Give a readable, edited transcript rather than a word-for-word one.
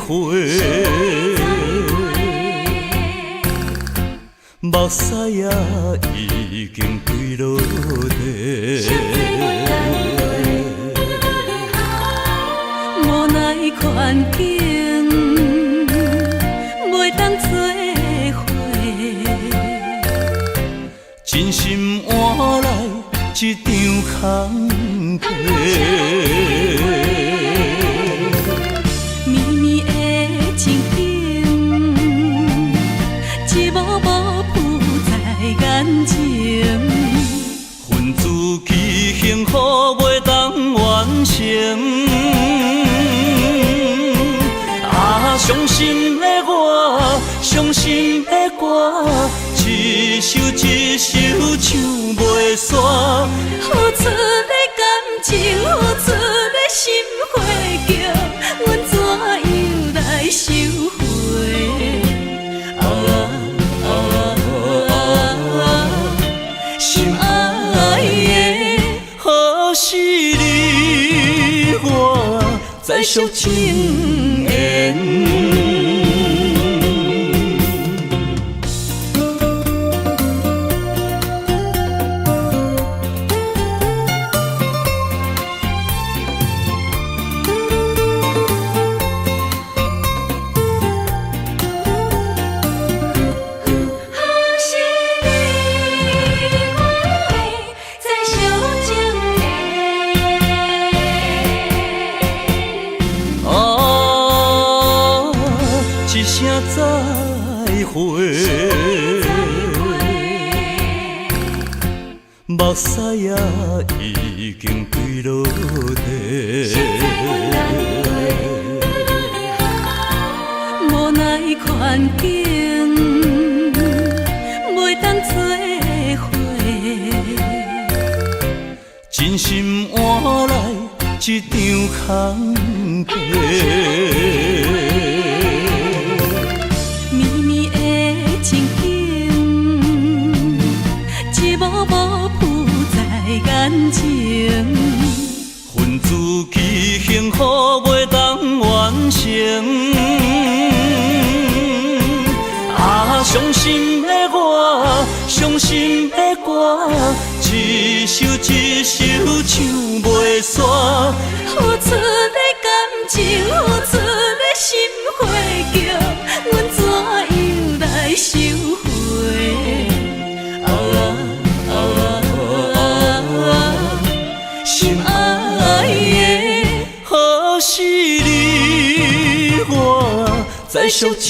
回，目屎也已经归落地。无奈环境袂当做伙，真心换来一场空皮。绵绵的情景，一幕幕浮在眼前。分自己幸福袂当完成。伤心的我，伤心的歌，一首一首唱袂煞。付出的感情，付出的心花叫，阮怎样来收回？心爱的，可是你我再续情缘。一声再会，目屎也已经归落地。无奈环境袂当做伙，真心换来一场空皮。眼前，分自己幸福袂当完成。伤心的我，伤心的歌，一首一首唱袂煞。付出的感情，付出的心花叫，阮怎样来收回？心爱的，可是你我再续情